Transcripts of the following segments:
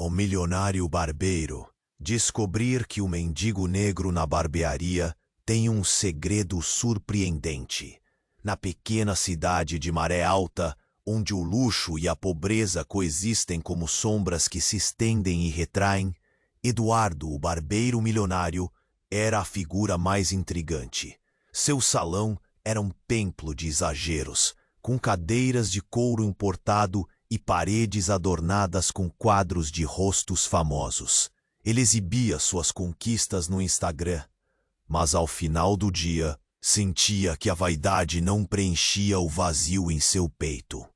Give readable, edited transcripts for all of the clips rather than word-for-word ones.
O milionário barbeiro descobrir que o mendigo negro na barbearia tem um segredo surpreendente. Na pequena cidade de Maré Alta, onde o luxo e a pobreza coexistem como sombras que se estendem e retraem, Eduardo, o barbeiro milionário, era a figura mais intrigante. Seu salão era um templo de exageros, com cadeiras de couro importado e paredes adornadas com quadros de rostos famosos. Ele exibia suas conquistas no Instagram, mas ao final do dia, sentia que a vaidade não preenchia o vazio em seu peito.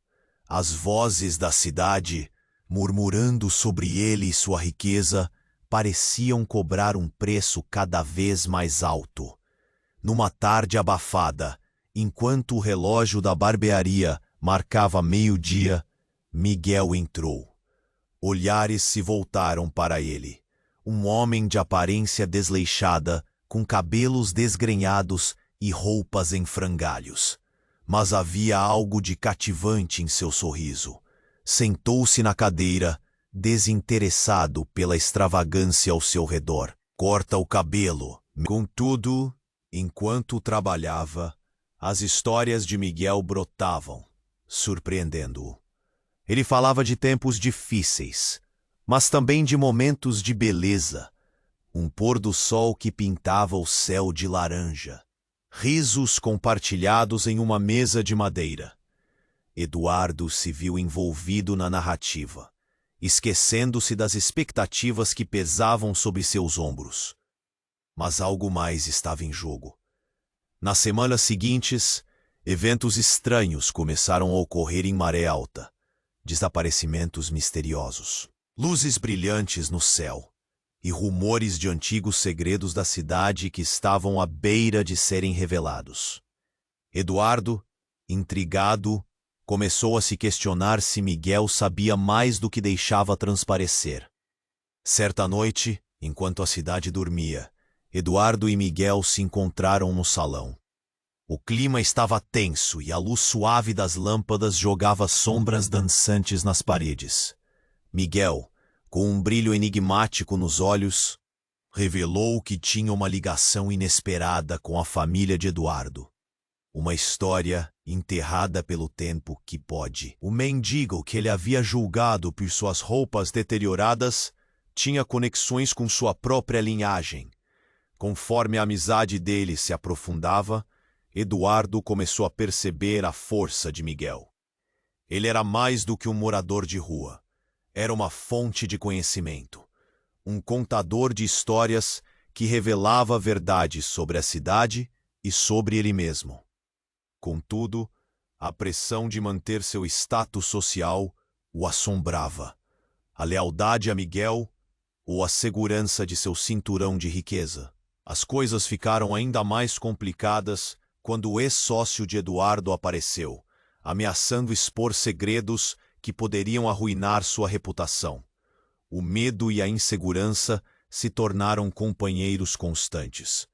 As vozes da cidade, murmurando sobre ele e sua riqueza, pareciam cobrar um preço cada vez mais alto. Numa tarde abafada, enquanto o relógio da barbearia marcava meio-dia, Miguel entrou. Olhares se voltaram para ele. Um homem de aparência desleixada, com cabelos desgrenhados e roupas em frangalhos. Mas havia algo de cativante em seu sorriso. Sentou-se na cadeira, desinteressado pela extravagância ao seu redor. Corta o cabelo. Contudo, enquanto trabalhava, as histórias de Miguel brotavam, surpreendendo-o. Ele falava de tempos difíceis, mas também de momentos de beleza. Um pôr do sol que pintava o céu de laranja. Risos compartilhados em uma mesa de madeira. Eduardo se viu envolvido na narrativa, esquecendo-se das expectativas que pesavam sobre seus ombros. Mas algo mais estava em jogo. Nas semanas seguintes, eventos estranhos começaram a ocorrer em Maré Alta. Desaparecimentos misteriosos, luzes brilhantes no céu e rumores de antigos segredos da cidade que estavam à beira de serem revelados. Eduardo, intrigado, começou a se questionar se Miguel sabia mais do que deixava transparecer. Certa noite, enquanto a cidade dormia, Eduardo e Miguel se encontraram no salão. O clima estava tenso e a luz suave das lâmpadas jogava sombras dançantes nas paredes. Miguel, com um brilho enigmático nos olhos, revelou que tinha uma ligação inesperada com a família de Eduardo. Uma história enterrada pelo tempo que pode. O mendigo que ele havia julgado por suas roupas deterioradas tinha conexões com sua própria linhagem. Conforme a amizade dele se aprofundava, Eduardo começou a perceber a força de Miguel. Ele era mais do que um morador de rua. Era uma fonte de conhecimento. Um contador de histórias que revelava verdades sobre a cidade e sobre ele mesmo. Contudo, a pressão de manter seu status social o assombrava. A lealdade a Miguel ou a segurança de seu cinturão de riqueza. As coisas ficaram ainda mais complicadas quando o ex-sócio de Eduardo apareceu, ameaçando expor segredos que poderiam arruinar sua reputação. O medo e a insegurança se tornaram companheiros constantes.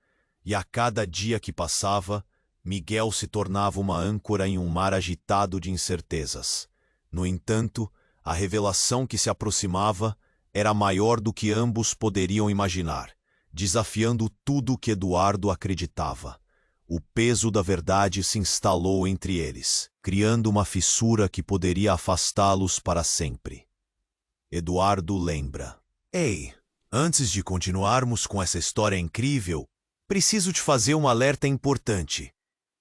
E a cada dia que passava, Miguel se tornava uma âncora em um mar agitado de incertezas. No entanto, a revelação que se aproximava era maior do que ambos poderiam imaginar, desafiando tudo que Eduardo acreditava. O peso da verdade se instalou entre eles, criando uma fissura que poderia afastá-los para sempre. Eduardo lembra. Ei, antes de continuarmos com essa história incrível, preciso te fazer um alerta importante.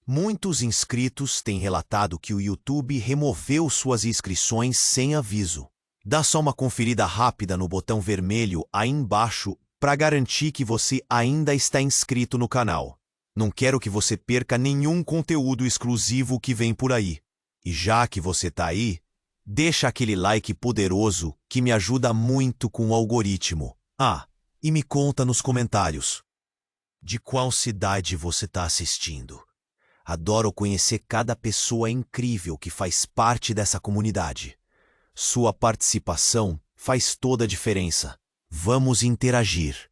Muitos inscritos têm relatado que o YouTube removeu suas inscrições sem aviso. Dá só uma conferida rápida no botão vermelho aí embaixo para garantir que você ainda está inscrito no canal. Não quero que você perca nenhum conteúdo exclusivo que vem por aí. E já que você tá aí, deixa aquele like poderoso que me ajuda muito com o algoritmo. Ah, e me conta nos comentários. De qual cidade você tá assistindo? Adoro conhecer cada pessoa incrível que faz parte dessa comunidade. Sua participação faz toda a diferença. Vamos interagir.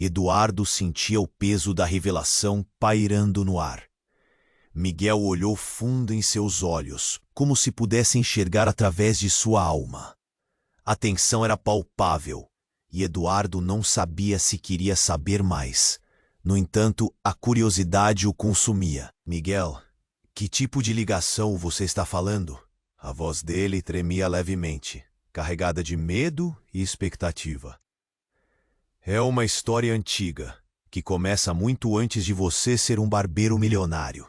Eduardo sentia o peso da revelação pairando no ar. Miguel olhou fundo em seus olhos, como se pudesse enxergar através de sua alma. A tensão era palpável, e Eduardo não sabia se queria saber mais. No entanto, a curiosidade o consumia. Miguel, que tipo de ligação você está falando? A voz dele tremia levemente, carregada de medo e expectativa. É uma história antiga, que começa muito antes de você ser um barbeiro milionário.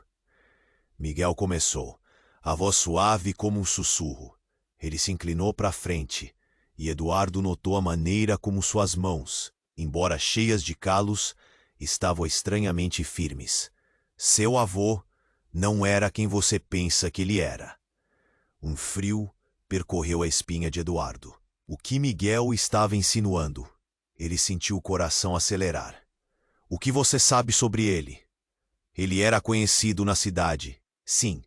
Miguel começou, a voz suave como um sussurro. Ele se inclinou para frente, e Eduardo notou a maneira como suas mãos, embora cheias de calos, estavam estranhamente firmes. Seu avô não era quem você pensa que ele era. Um frio percorreu a espinha de Eduardo. O que Miguel estava insinuando? Ele sentiu o coração acelerar. O que você sabe sobre ele? Ele era conhecido na cidade, sim,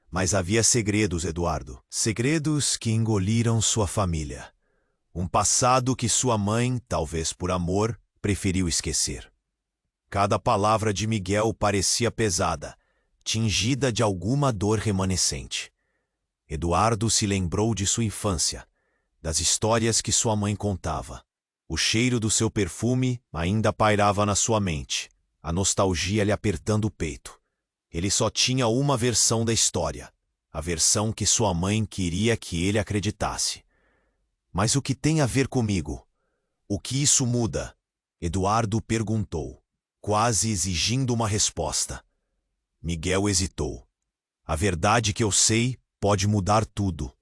mas havia segredos, Eduardo. Segredos que engoliram sua família. Um passado que sua mãe, talvez por amor, preferiu esquecer. Cada palavra de Miguel parecia pesada, tingida de alguma dor remanescente. Eduardo se lembrou de sua infância, das histórias que sua mãe contava. O cheiro do seu perfume ainda pairava na sua mente, a nostalgia lhe apertando o peito. Ele só tinha uma versão da história, a versão que sua mãe queria que ele acreditasse. Mas o que tem a ver comigo? O que isso muda? Eduardo perguntou, quase exigindo uma resposta. Miguel hesitou. A verdade que eu sei pode mudar tudo.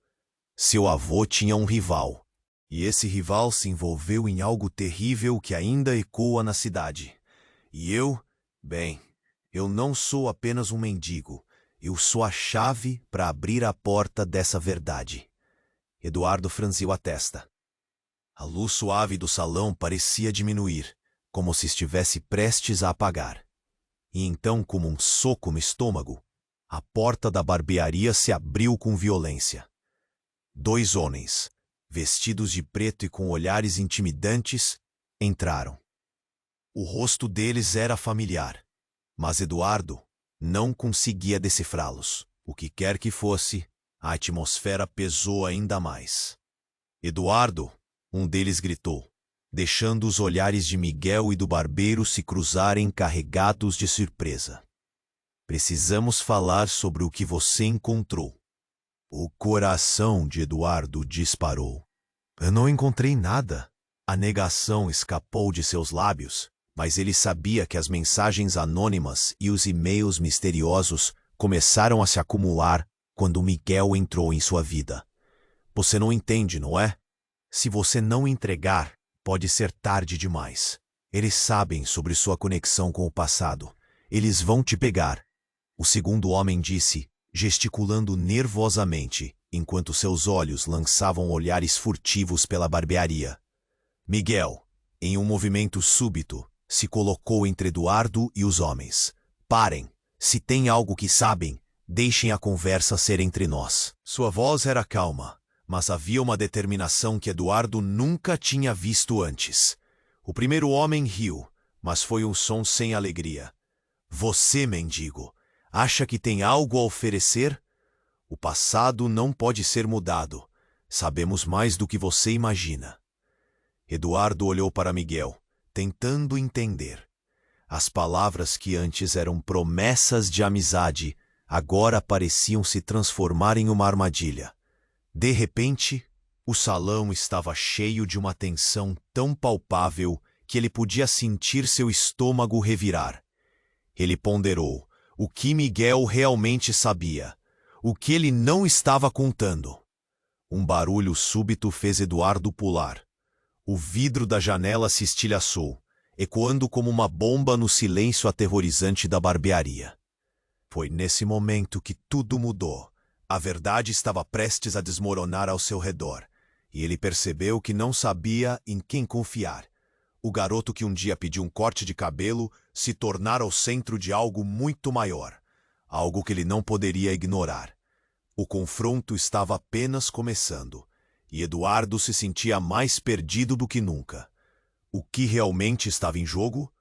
Seu avô tinha um rival, e esse rival se envolveu em algo terrível que ainda ecoa na cidade. E eu não sou apenas um mendigo, eu sou a chave para abrir a porta dessa verdade. Eduardo franziu a testa. A luz suave do salão parecia diminuir, como se estivesse prestes a apagar. E então, como um soco no estômago, a porta da barbearia se abriu com violência. 2 homens, vestidos de preto e com olhares intimidantes, entraram. O rosto deles era familiar, mas Eduardo não conseguia decifrá-los. O que quer que fosse, a atmosfera pesou ainda mais. Eduardo, um deles gritou, deixando os olhares de Miguel e do barbeiro se cruzarem carregados de surpresa. Precisamos falar sobre o que você encontrou. O coração de Eduardo disparou. Eu não encontrei nada. A negação escapou de seus lábios, mas ele sabia que as mensagens anônimas e os e-mails misteriosos começaram a se acumular quando Miguel entrou em sua vida. Você não entende, não é? Se você não entregar, pode ser tarde demais. Eles sabem sobre sua conexão com o passado. Eles vão te pegar. O segundo homem disse, gesticulando nervosamente, enquanto seus olhos lançavam olhares furtivos pela barbearia. Miguel, em um movimento súbito, se colocou entre Eduardo e os homens. Parem. Se tem algo que sabem, deixem a conversa ser entre nós. Sua voz era calma, mas havia uma determinação que Eduardo nunca tinha visto antes. O primeiro homem riu, mas foi um som sem alegria. Você, mendigo, acha que tem algo a oferecer? O passado não pode ser mudado. Sabemos mais do que você imagina. Eduardo olhou para Miguel, tentando entender. As palavras que antes eram promessas de amizade, agora pareciam se transformar em uma armadilha. De repente, o salão estava cheio de uma tensão tão palpável que ele podia sentir seu estômago revirar. Ele ponderou o que Miguel realmente sabia, o que ele não estava contando. Um barulho súbito fez Eduardo pular. O vidro da janela se estilhaçou, ecoando como uma bomba no silêncio aterrorizante da barbearia. Foi nesse momento que tudo mudou. A verdade estava prestes a desmoronar ao seu redor, e ele percebeu que não sabia em quem confiar. O garoto que um dia pediu um corte de cabelo se tornara o centro de algo muito maior, algo que ele não poderia ignorar. O confronto estava apenas começando, e Eduardo se sentia mais perdido do que nunca. O que realmente estava em jogo?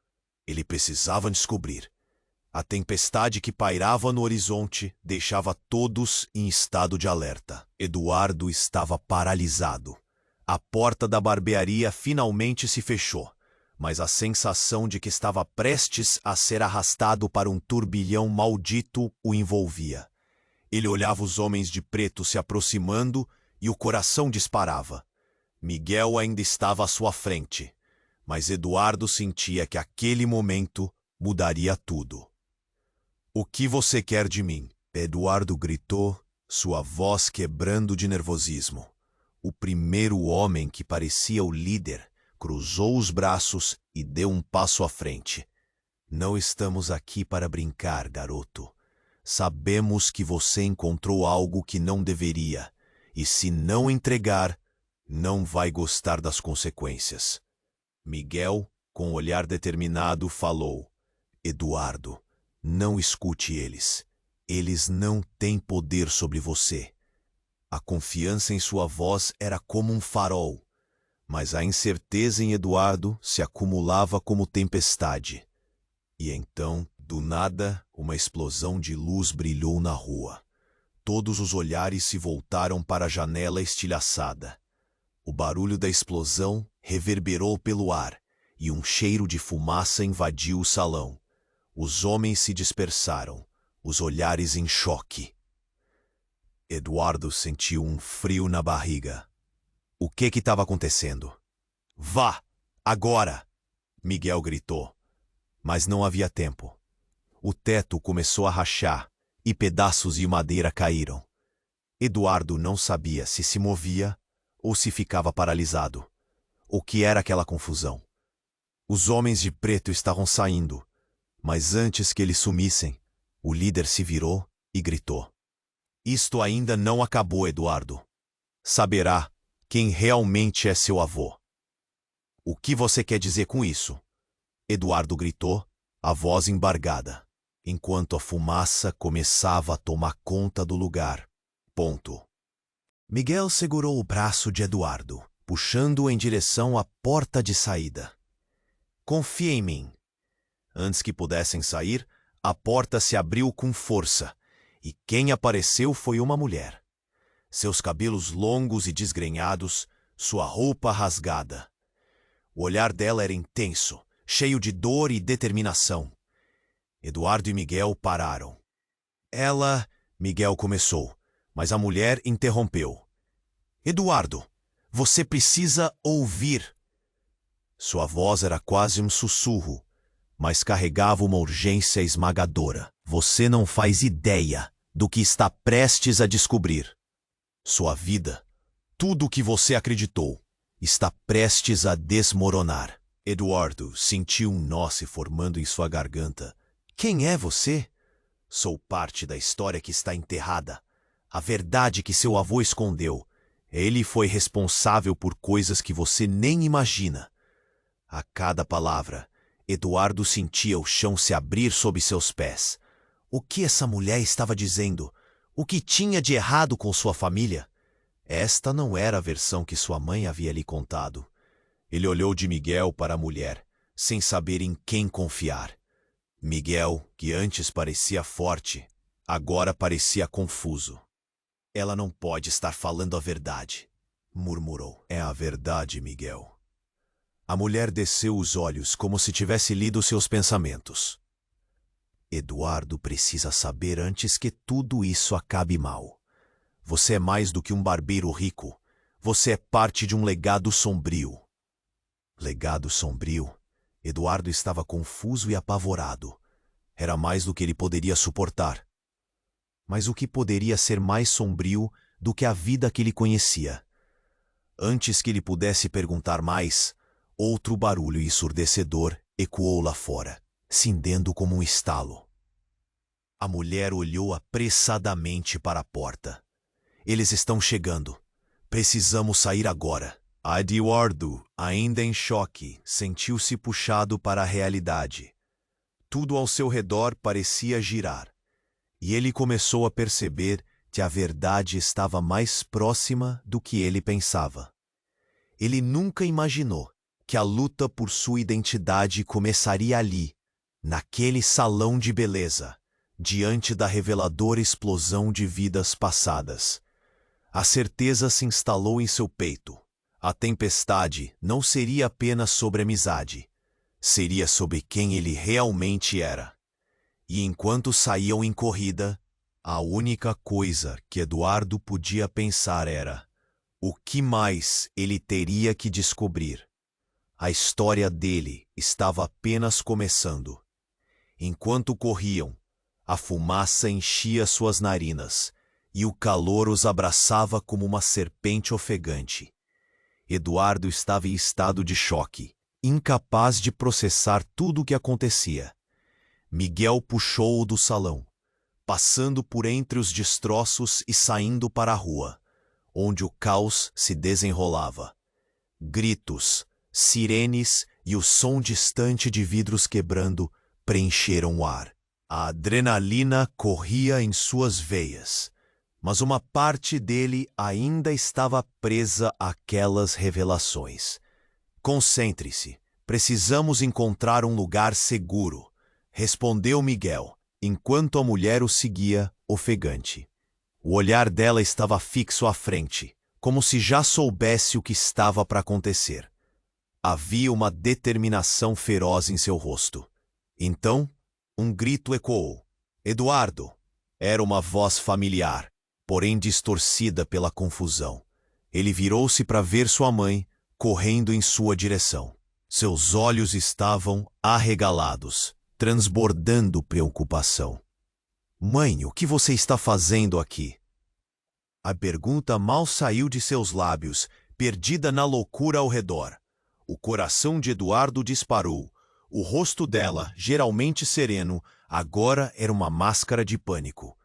Ele precisava descobrir. A tempestade que pairava no horizonte deixava todos em estado de alerta. Eduardo estava paralisado. A porta da barbearia finalmente se fechou, mas a sensação de que estava prestes a ser arrastado para um turbilhão maldito o envolvia. Ele olhava os homens de preto se aproximando e o coração disparava. Miguel ainda estava à sua frente, mas Eduardo sentia que aquele momento mudaria tudo. "O que você quer de mim?" Eduardo gritou, sua voz quebrando de nervosismo. O primeiro homem, que parecia o líder, cruzou os braços e deu um passo à frente. "Não estamos aqui para brincar, garoto. Sabemos que você encontrou algo que não deveria, e se não entregar, não vai gostar das consequências." Miguel, com olhar determinado, falou: "Eduardo, não escute eles. Eles não têm poder sobre você." A confiança em sua voz era como um farol, mas a incerteza em Eduardo se acumulava como tempestade. E então, do nada, uma explosão de luz brilhou na rua. Todos os olhares se voltaram para a janela estilhaçada. O barulho da explosão reverberou pelo ar, e um cheiro de fumaça invadiu o salão. Os homens se dispersaram, os olhares em choque. Eduardo sentiu um frio na barriga. O que estava acontecendo? "Vá, agora!" Miguel gritou. Mas não havia tempo. O teto começou a rachar e pedaços de madeira caíram. Eduardo não sabia se movia ou se ficava paralisado. O que era aquela confusão? Os homens de preto estavam saindo, mas antes que eles sumissem, o líder se virou e gritou: "Isto ainda não acabou, Eduardo. Saberá quem realmente é seu avô." "O que você quer dizer com isso?" Eduardo gritou, a voz embargada, enquanto a fumaça começava a tomar conta do lugar. Ponto. Miguel segurou o braço de Eduardo, puxando-o em direção à porta de saída. "Confie em mim." Antes que pudessem sair, a porta se abriu com força, e quem apareceu foi uma mulher. Seus cabelos longos e desgrenhados, sua roupa rasgada. O olhar dela era intenso, cheio de dor e determinação. Eduardo e Miguel pararam. Miguel começou, mas a mulher interrompeu. "Eduardo, você precisa ouvir." Sua voz era quase um sussurro, mas carregava uma urgência esmagadora. "Você não faz ideia do que está prestes a descobrir. Sua vida, tudo o que você acreditou, está prestes a desmoronar." Eduardo sentiu um nó se formando em sua garganta. "Quem é você?" "Sou parte da história que está enterrada. A verdade que seu avô escondeu. Ele foi responsável por coisas que você nem imagina." A cada palavra, Eduardo sentia o chão se abrir sob seus pés. O que essa mulher estava dizendo? O que tinha de errado com sua família? Esta não era a versão que sua mãe havia lhe contado. Ele olhou de Miguel para a mulher, sem saber em quem confiar. Miguel, que antes parecia forte, agora parecia confuso. "Ela não pode estar falando a verdade", murmurou. "É a verdade, Miguel." A mulher desceu os olhos como se tivesse lido seus pensamentos. "Eduardo precisa saber antes que tudo isso acabe mal. Você é mais do que um barbeiro rico. Você é parte de um legado sombrio." Legado sombrio? Eduardo estava confuso e apavorado. Era mais do que ele poderia suportar. Mas o que poderia ser mais sombrio do que a vida que ele conhecia? Antes que ele pudesse perguntar mais, outro barulho ensurdecedor ecoou lá fora, cindendo como um estalo. A mulher olhou apressadamente para a porta. "Eles estão chegando. Precisamos sair agora." Eduardo, ainda em choque, sentiu-se puxado para a realidade. Tudo ao seu redor parecia girar, e ele começou a perceber que a verdade estava mais próxima do que ele pensava. Ele nunca imaginou que a luta por sua identidade começaria ali, naquele salão de beleza, diante da reveladora explosão de vidas passadas. A certeza se instalou em seu peito. A tempestade não seria apenas sobre amizade, seria sobre quem ele realmente era. E enquanto saíam em corrida, a única coisa que Eduardo podia pensar era: o que mais ele teria que descobrir? A história dele estava apenas começando. Enquanto corriam, a fumaça enchia suas narinas e o calor os abraçava como uma serpente ofegante. Eduardo estava em estado de choque, incapaz de processar tudo o que acontecia. Miguel puxou-o do salão, passando por entre os destroços e saindo para a rua, onde o caos se desenrolava. Gritos, sirenes e o som distante de vidros quebrando preencheram o ar. A adrenalina corria em suas veias, mas uma parte dele ainda estava presa àquelas revelações. Concentre-se, precisamos encontrar um lugar seguro, respondeu Miguel, enquanto a mulher o seguia, ofegante. O olhar dela estava fixo à frente, como se já soubesse o que estava para acontecer. Havia uma determinação feroz em seu rosto. Então, um grito ecoou. Eduardo! Era uma voz familiar, porém distorcida pela confusão. Ele virou-se para ver sua mãe, correndo em sua direção. Seus olhos estavam arregalados, transbordando preocupação. Mãe, o que você está fazendo aqui? A pergunta mal saiu de seus lábios, perdida na loucura ao redor. O coração de Eduardo disparou. O rosto dela, geralmente sereno, agora era uma máscara de pânico.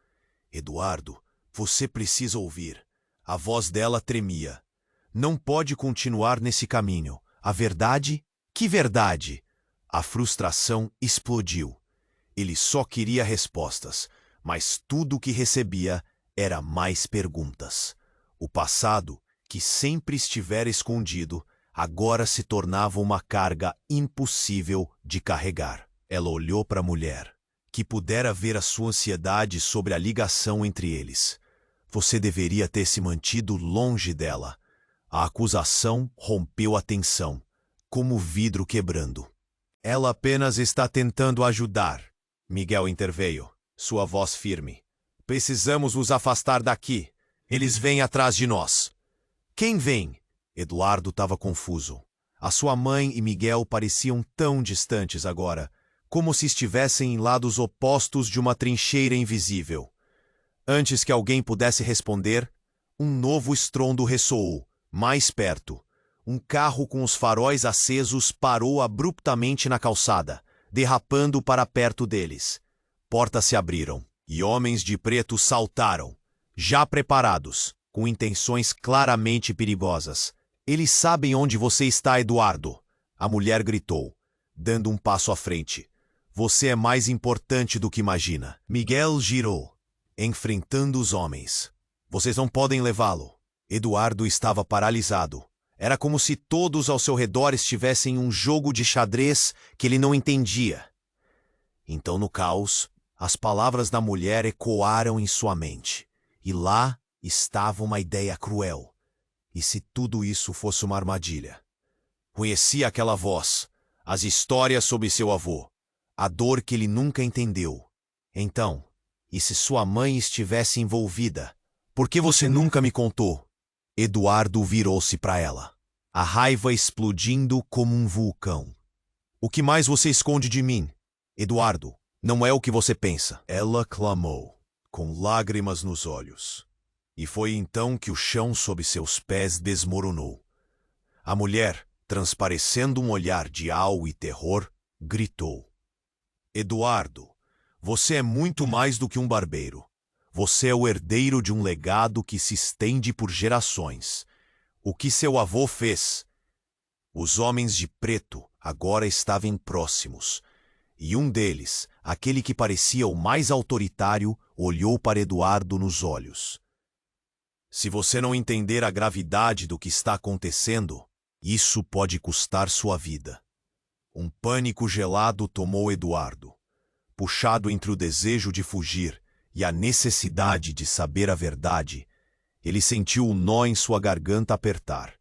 Eduardo, você precisa ouvir. A voz dela tremia. Não pode continuar nesse caminho. A verdade? Que verdade? A frustração explodiu. Ele só queria respostas, mas tudo o que recebia era mais perguntas. O passado, que sempre estivera escondido, agora se tornava uma carga impossível de carregar. Ela olhou para a mulher, que pudera ver a sua ansiedade sobre a ligação entre eles. Você deveria ter se mantido longe dela. A acusação rompeu a tensão, como vidro quebrando. Ela apenas está tentando ajudar. Miguel interveio, sua voz firme. Precisamos nos afastar daqui. Eles vêm atrás de nós. Quem vem? Eduardo estava confuso. A sua mãe e Miguel pareciam tão distantes agora, como se estivessem em lados opostos de uma trincheira invisível. Antes que alguém pudesse responder, um novo estrondo ressoou, mais perto. Um carro com os faróis acesos parou abruptamente na calçada, derrapando para perto deles. Portas se abriram, e homens de preto saltaram, já preparados, com intenções claramente perigosas. Eles sabem onde você está, Eduardo. A mulher gritou, dando um passo à frente. Você é mais importante do que imagina. Miguel girou, enfrentando os homens. Vocês não podem levá-lo. Eduardo estava paralisado. Era como se todos ao seu redor estivessem em um jogo de xadrez que ele não entendia. Então, no caos, as palavras da mulher ecoaram em sua mente. E lá estava uma ideia cruel. E se tudo isso fosse uma armadilha? Conhecia aquela voz, as histórias sobre seu avô, a dor que ele nunca entendeu. Então, e se sua mãe estivesse envolvida? Por que você nunca me contou? Eduardo virou-se para ela, a raiva explodindo como um vulcão. O que mais você esconde de mim? Eduardo, não é o que você pensa. Ela clamou, com lágrimas nos olhos. E foi então que o chão sob seus pés desmoronou. A mulher, transparecendo um olhar de au e terror, gritou. Eduardo, você é muito mais do que um barbeiro. Você é o herdeiro de um legado que se estende por gerações. O que seu avô fez? Os homens de preto agora estavam próximos. E um deles, aquele que parecia o mais autoritário, olhou para Eduardo nos olhos. Se você não entender a gravidade do que está acontecendo, isso pode custar sua vida. Um pânico gelado tomou Eduardo. Puxado entre o desejo de fugir e a necessidade de saber a verdade, ele sentiu o nó em sua garganta apertar.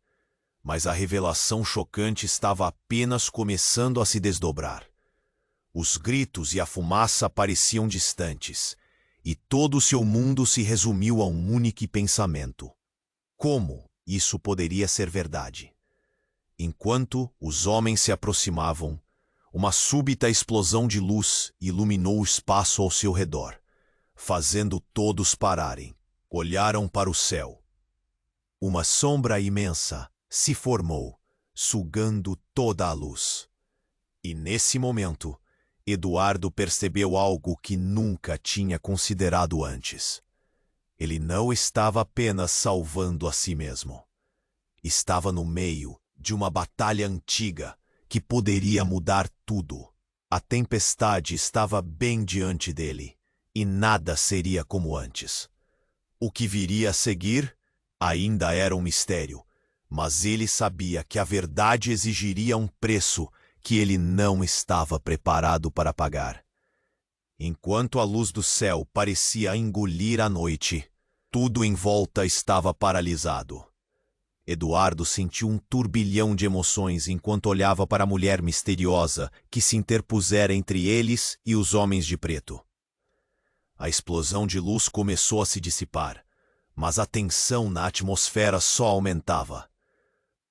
Mas a revelação chocante estava apenas começando a se desdobrar. Os gritos e a fumaça pareciam distantes, e todo o seu mundo se resumiu a um único pensamento. Como isso poderia ser verdade? Enquanto os homens se aproximavam, uma súbita explosão de luz iluminou o espaço ao seu redor, fazendo todos pararem. Olharam para o céu. Uma sombra imensa se formou, sugando toda a luz. E nesse momento, Eduardo percebeu algo que nunca tinha considerado antes. Ele não estava apenas salvando a si mesmo. Estava no meio de uma batalha antiga que poderia mudar tudo. A tempestade estava bem diante dele, e nada seria como antes. O que viria a seguir ainda era um mistério, mas ele sabia que a verdade exigiria um preço que ele não estava preparado para pagar. Enquanto a luz do céu parecia engolir a noite, tudo em volta estava paralisado. Eduardo sentiu um turbilhão de emoções enquanto olhava para a mulher misteriosa que se interpusera entre eles e os homens de preto. A explosão de luz começou a se dissipar, mas a tensão na atmosfera só aumentava.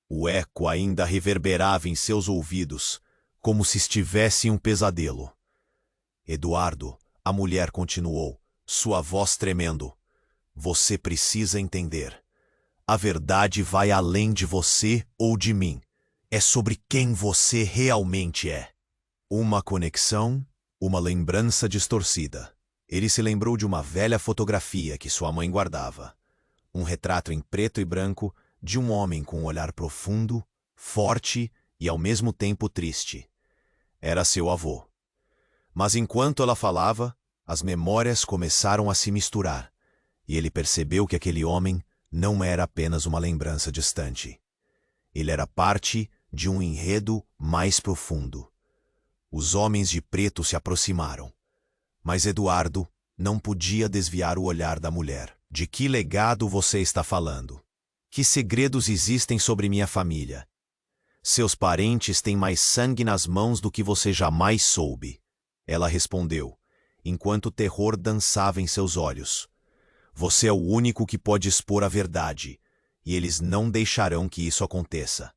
O eco ainda reverberava em seus ouvidos, como se estivesse em um pesadelo. Eduardo, a mulher continuou, sua voz tremendo. Você precisa entender. A verdade vai além de você ou de mim. É sobre quem você realmente é. Uma conexão, uma lembrança distorcida. Ele se lembrou de uma velha fotografia que sua mãe guardava. Um retrato em preto e branco de um homem com um olhar profundo, forte e ao mesmo tempo triste. Era seu avô. Mas enquanto ela falava, as memórias começaram a se misturar, e ele percebeu que aquele homem não era apenas uma lembrança distante. Ele era parte de um enredo mais profundo. Os homens de preto se aproximaram, mas Eduardo não podia desviar o olhar da mulher. De que legado você está falando? Que segredos existem sobre minha família? Seus parentes têm mais sangue nas mãos do que você jamais soube. Ela respondeu, enquanto o terror dançava em seus olhos. Você é o único que pode expor a verdade, e eles não deixarão que isso aconteça.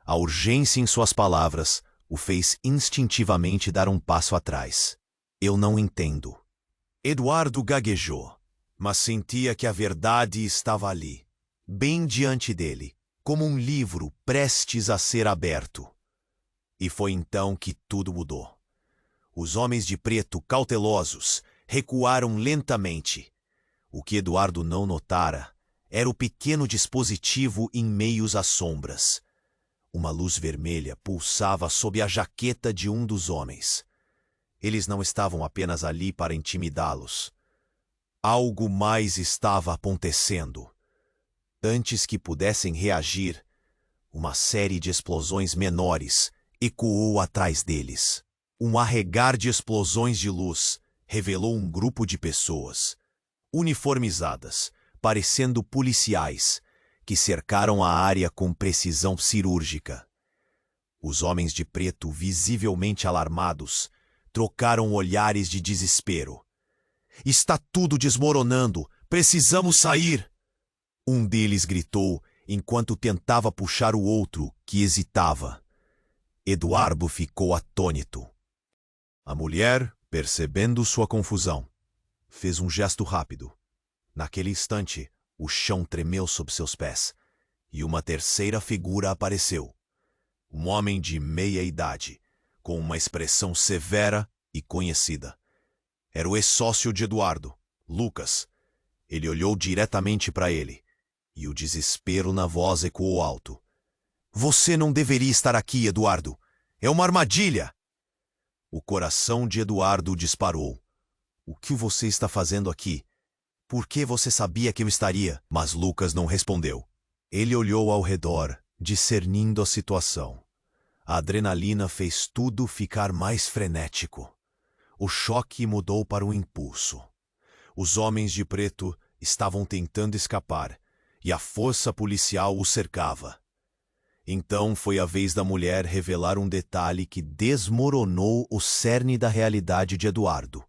A urgência em suas palavras o fez instintivamente dar um passo atrás. Eu não entendo. Eduardo gaguejou, mas sentia que a verdade estava ali, bem diante dele, como um livro prestes a ser aberto. E foi então que tudo mudou. Os homens de preto, cautelosos, recuaram lentamente. O que Eduardo não notara era o pequeno dispositivo em meios às sombras. Uma luz vermelha pulsava sob a jaqueta de um dos homens. Eles não estavam apenas ali para intimidá-los. Algo mais estava acontecendo. Antes que pudessem reagir, uma série de explosões menores ecoou atrás deles. Um arregar de explosões de luz revelou um grupo de pessoas, uniformizadas, parecendo policiais, que cercaram a área com precisão cirúrgica. Os homens de preto, visivelmente alarmados, trocaram olhares de desespero. Está tudo desmoronando! Precisamos sair! Um deles gritou, enquanto tentava puxar o outro, que hesitava. Eduardo ficou atônito. A mulher, percebendo sua confusão, fez um gesto rápido. Naquele instante, o chão tremeu sob seus pés, e uma terceira figura apareceu. Um homem de meia idade, com uma expressão severa e conhecida. Era o ex-sócio de Eduardo, Lucas. Ele olhou diretamente para ele, e o desespero na voz ecoou alto. Você não deveria estar aqui, Eduardo. É uma armadilha! O coração de Eduardo disparou. O que você está fazendo aqui? Por que você sabia que eu estaria? Mas Lucas não respondeu. Ele olhou ao redor, discernindo a situação. A adrenalina fez tudo ficar mais frenético. O choque mudou para um impulso. Os homens de preto estavam tentando escapar, e a força policial os cercava. Então foi a vez da mulher revelar um detalhe que desmoronou o cerne da realidade de Eduardo.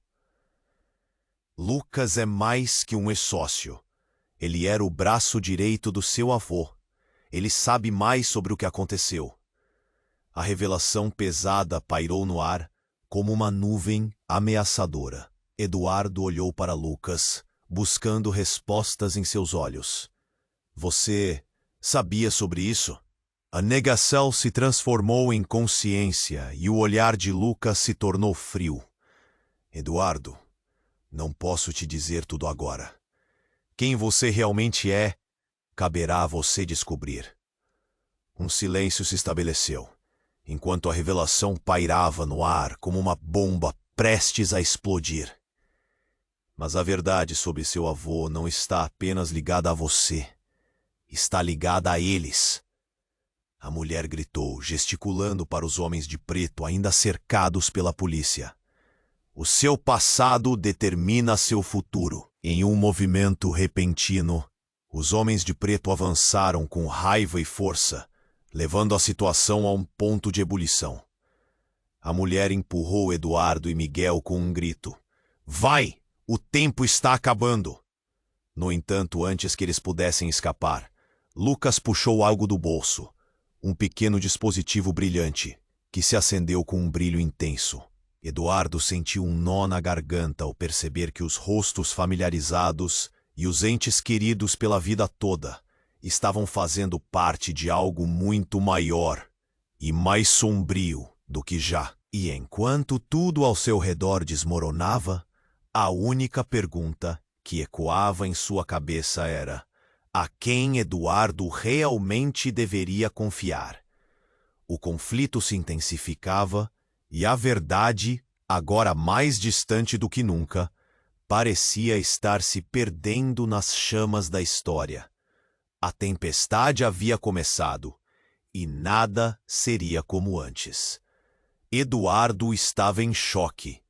Lucas é mais que um ex-sócio. Ele era o braço direito do seu avô. Ele sabe mais sobre o que aconteceu. A revelação pesada pairou no ar como uma nuvem ameaçadora. Eduardo olhou para Lucas, buscando respostas em seus olhos. Você sabia sobre isso? A negação se transformou em consciência e o olhar de Lucas se tornou frio. Eduardo, não posso te dizer tudo agora. Quem você realmente é, caberá a você descobrir. Um silêncio se estabeleceu, enquanto a revelação pairava no ar como uma bomba prestes a explodir. Mas a verdade sobre seu avô não está apenas ligada a você. Está ligada a eles. A mulher gritou, gesticulando para os homens de preto ainda cercados pela polícia. O seu passado determina seu futuro. Em um movimento repentino, os homens de preto avançaram com raiva e força, levando a situação a um ponto de ebulição. A mulher empurrou Eduardo e Miguel com um grito. Vai! O tempo está acabando! No entanto, antes que eles pudessem escapar, Lucas puxou algo do bolso, um pequeno dispositivo brilhante, que se acendeu com um brilho intenso. Eduardo sentiu um nó na garganta ao perceber que os rostos familiarizados e os entes queridos pela vida toda estavam fazendo parte de algo muito maior e mais sombrio do que já. E enquanto tudo ao seu redor desmoronava, a única pergunta que ecoava em sua cabeça era: a quem Eduardo realmente deveria confiar? O conflito se intensificava e a verdade, agora mais distante do que nunca, parecia estar se perdendo nas chamas da história. A tempestade havia começado e nada seria como antes. Eduardo estava em choque.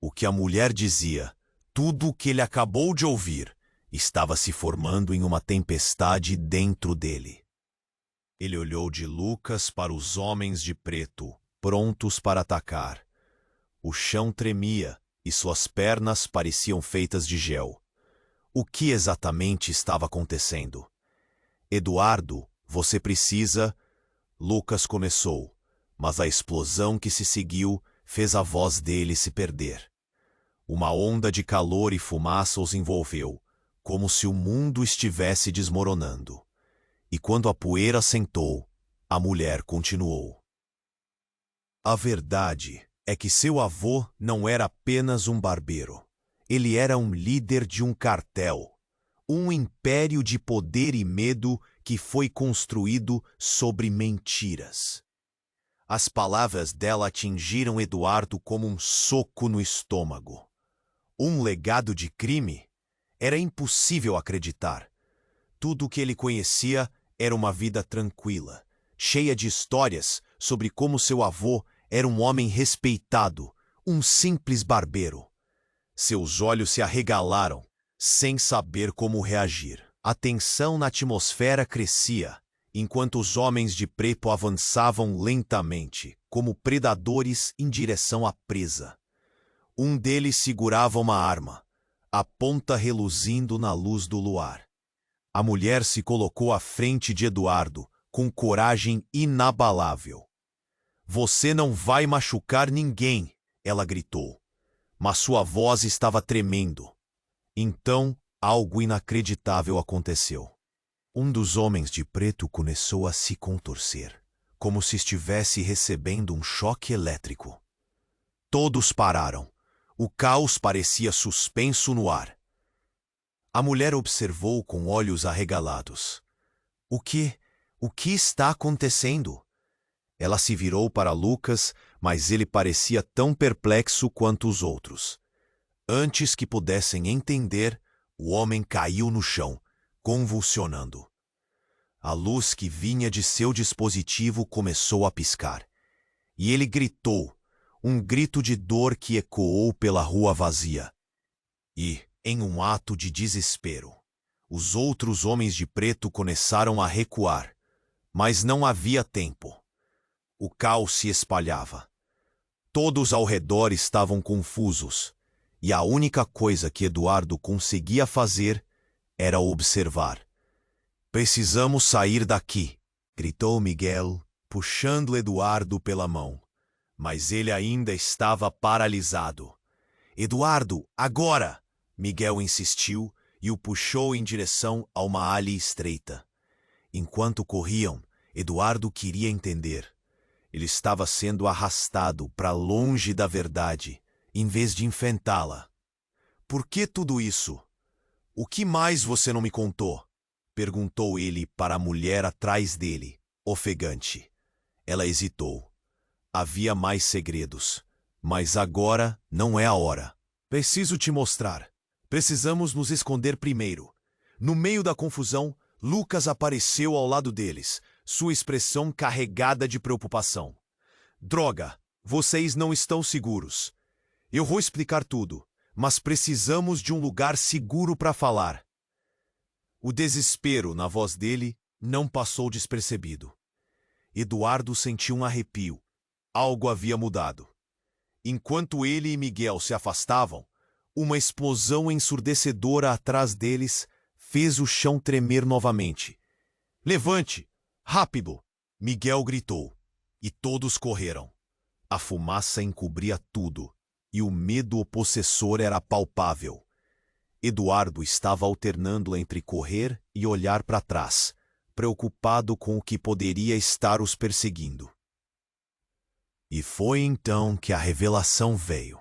O que a mulher dizia, tudo o que ele acabou de ouvir, estava se formando em uma tempestade dentro dele. Ele olhou de Lucas para os homens de preto, prontos para atacar. O chão tremia e suas pernas pareciam feitas de gel. O que exatamente estava acontecendo? Eduardo, você precisa... Lucas começou, mas a explosão que se seguiu fez a voz dele se perder. Uma onda de calor e fumaça os envolveu, como se o mundo estivesse desmoronando. E quando a poeira assentou, a mulher continuou. A verdade é que seu avô não era apenas um barbeiro. Ele era um líder de um cartel, um império de poder e medo que foi construído sobre mentiras. As palavras dela atingiram Eduardo como um soco no estômago. Um legado de crime? Era impossível acreditar. Tudo o que ele conhecia era uma vida tranquila, cheia de histórias sobre como seu avô era um homem respeitado, um simples barbeiro. Seus olhos se arregalaram, sem saber como reagir. A tensão na atmosfera crescia, enquanto os homens de preto avançavam lentamente, como predadores em direção à presa. Um deles segurava uma arma, a ponta reluzindo na luz do luar. A mulher se colocou à frente de Eduardo, com coragem inabalável. Você não vai machucar ninguém, ela gritou, mas sua voz estava tremendo. Então, algo inacreditável aconteceu. Um dos homens de preto começou a se contorcer, como se estivesse recebendo um choque elétrico. Todos pararam. O caos parecia suspenso no ar. A mulher observou com olhos arregalados. O que está acontecendo? Ela se virou para Lucas, mas ele parecia tão perplexo quanto os outros. Antes que pudessem entender, o homem caiu no chão, convulsionando. A luz que vinha de seu dispositivo começou a piscar. E ele gritou, um grito de dor que ecoou pela rua vazia. E, em um ato de desespero, os outros homens de preto começaram a recuar. Mas não havia tempo. O caos se espalhava. Todos ao redor estavam confusos, e a única coisa que Eduardo conseguia fazer era observar. Precisamos sair daqui, gritou Miguel, puxando Eduardo pela mão. Mas ele ainda estava paralisado. Eduardo, agora! Miguel insistiu e o puxou em direção a uma alha estreita. Enquanto corriam, Eduardo queria entender. Ele estava sendo arrastado para longe da verdade, em vez de enfrentá-la. Por que tudo isso? O que mais você não me contou? Perguntou ele para a mulher atrás dele, ofegante. Ela hesitou. Havia mais segredos, mas agora não é a hora. Preciso te mostrar. Precisamos nos esconder primeiro. No meio da confusão, Lucas apareceu ao lado deles, sua expressão carregada de preocupação. Droga, vocês não estão seguros. Eu vou explicar tudo, mas precisamos de um lugar seguro para falar. O desespero na voz dele não passou despercebido. Eduardo sentiu um arrepio. Algo havia mudado. Enquanto ele e Miguel se afastavam, uma explosão ensurdecedora atrás deles fez o chão tremer novamente. Levante! Rápido! Miguel gritou, e todos correram. A fumaça encobria tudo, e o medo possessor era palpável. Eduardo estava alternando entre correr e olhar para trás, preocupado com o que poderia estar os perseguindo. E foi então que a revelação veio.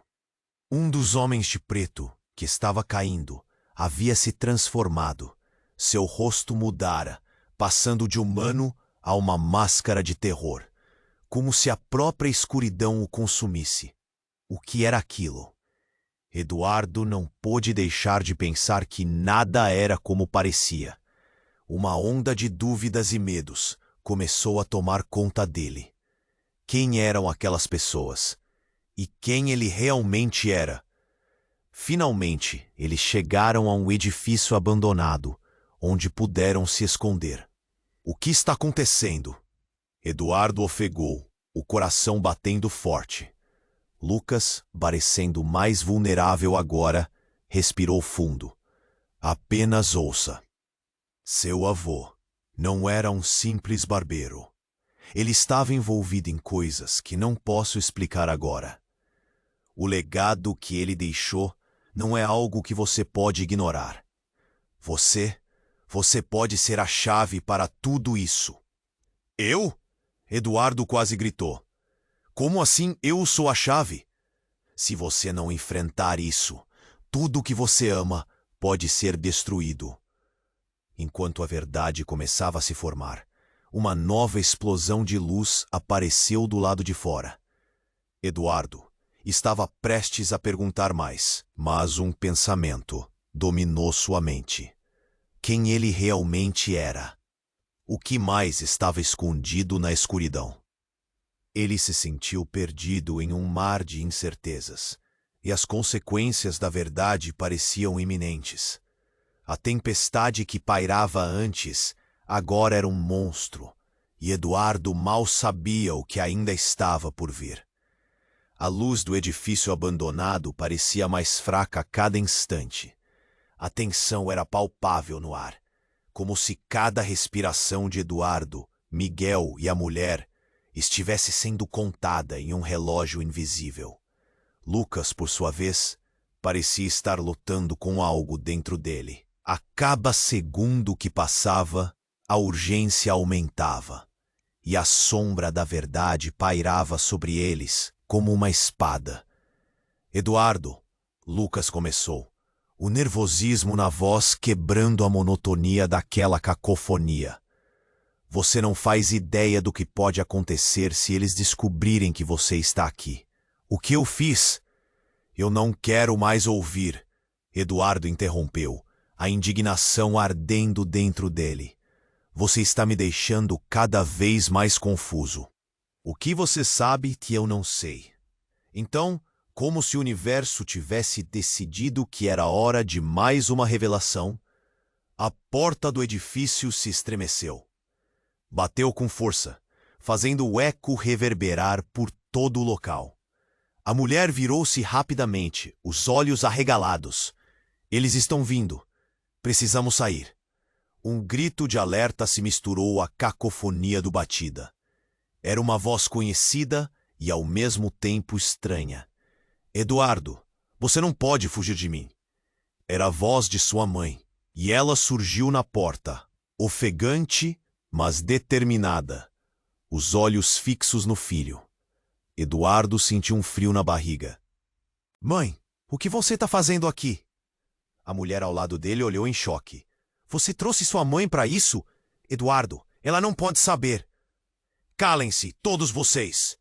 Um dos homens de preto, que estava caindo, havia se transformado. Seu rosto mudara, passando de humano a uma máscara de terror, como se a própria escuridão o consumisse. O que era aquilo? Eduardo não pôde deixar de pensar que nada era como parecia. Uma onda de dúvidas e medos começou a tomar conta dele. Quem eram aquelas pessoas? E quem ele realmente era? Finalmente, eles chegaram a um edifício abandonado, onde puderam se esconder. O que está acontecendo? Eduardo ofegou, o coração batendo forte. Lucas, parecendo mais vulnerável agora, respirou fundo. Apenas ouça. Seu avô não era um simples barbeiro. Ele estava envolvido em coisas que não posso explicar agora. O legado que ele deixou não é algo que você pode ignorar. Você pode ser a chave para tudo isso. Eu? Eduardo quase gritou. Como assim eu sou a chave? Se você não enfrentar isso, tudo que você ama pode ser destruído. Enquanto a verdade começava a se formar, uma nova explosão de luz apareceu do lado de fora. Eduardo estava prestes a perguntar mais, mas um pensamento dominou sua mente. Quem ele realmente era? O que mais estava escondido na escuridão? Ele se sentiu perdido em um mar de incertezas, e as consequências da verdade pareciam iminentes. A tempestade que pairava antes agora era um monstro, e Eduardo mal sabia o que ainda estava por vir. A luz do edifício abandonado parecia mais fraca a cada instante. A tensão era palpável no ar, como se cada respiração de Eduardo, Miguel e a mulher estivesse sendo contada em um relógio invisível. Lucas, por sua vez, parecia estar lutando com algo dentro dele. A cada segundo que passava, a urgência aumentava, e a sombra da verdade pairava sobre eles como uma espada. Eduardo, Lucas começou, o nervosismo na voz quebrando a monotonia daquela cacofonia. Você não faz ideia do que pode acontecer se eles descobrirem que você está aqui. O que eu fiz? Eu não quero mais ouvir. Eduardo interrompeu, a indignação ardendo dentro dele. Você está me deixando cada vez mais confuso. O que você sabe que eu não sei? Então, como se o universo tivesse decidido que era hora de mais uma revelação, a porta do edifício se estremeceu. Bateu com força, fazendo o eco reverberar por todo o local. A mulher virou-se rapidamente, os olhos arregalados. Eles estão vindo. Precisamos sair. Um grito de alerta se misturou à cacofonia do batida. Era uma voz conhecida e ao mesmo tempo estranha. Eduardo, você não pode fugir de mim. Era a voz de sua mãe, e ela surgiu na porta, ofegante, mas determinada, os olhos fixos no filho. Eduardo sentiu um frio na barriga. Mãe, o que você está fazendo aqui? A mulher ao lado dele olhou em choque. Você trouxe sua mãe para isso? Eduardo, ela não pode saber. Calem-se, todos vocês!